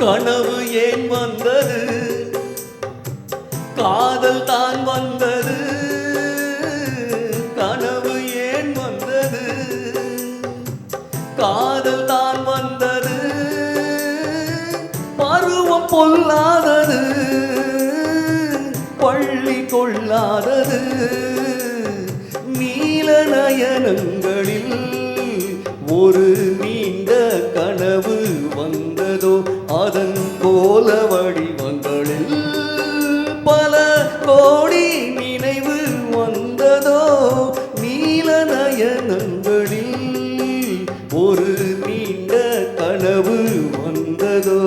கனவு ஏன் வந்தது, காதல் தான் வந்தது. கனவு ஏன் வந்தது, காதல் தான் வந்தது. பருவம் பொல்லாதது, பள்ளி கொள்ளாதது. நீல நயனங்களில் ஒரு நீண்ட கனவு வந்ததோ, அதன் கோல வடிவங்களில் பல கோடி நினைவு வந்ததோ. நீல நயனங்களில் ஒரு நீண்ட கனவு வந்ததோ.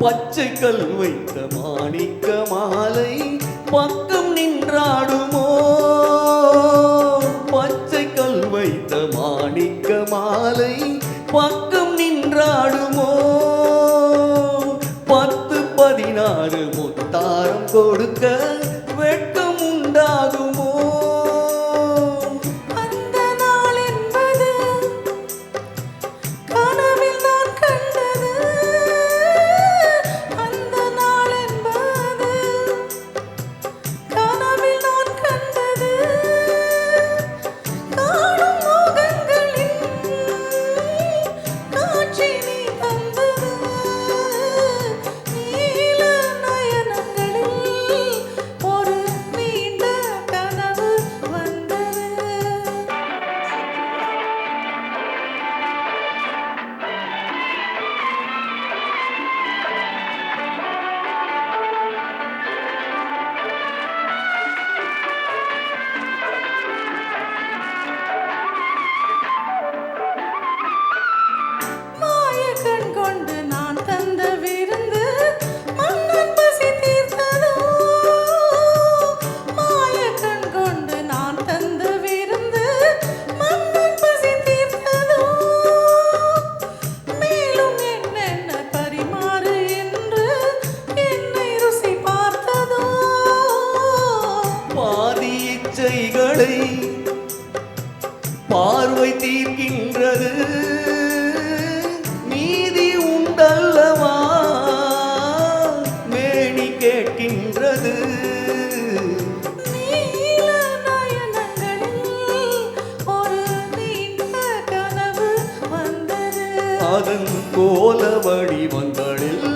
பச்சை கல் வைத்த மாணிக்க மாலை பக்கம் நின்றாடுமோ. பச்சை கல் வைத்த மாணிக்க மாலை பக்கம் நின்றாடுமோ. 10-16 முத்தாரம் கொடுக்க வெட்கம் உண்டாகுமோ. பார்வை தீர்க்கின்றது, நீதி உண்டல்லவா மேனி கேட்கின்றது. நீல நயனங்களில் ஒரு நீண்ட கனவு வந்தது, அதன் கோல வடிவங்களில்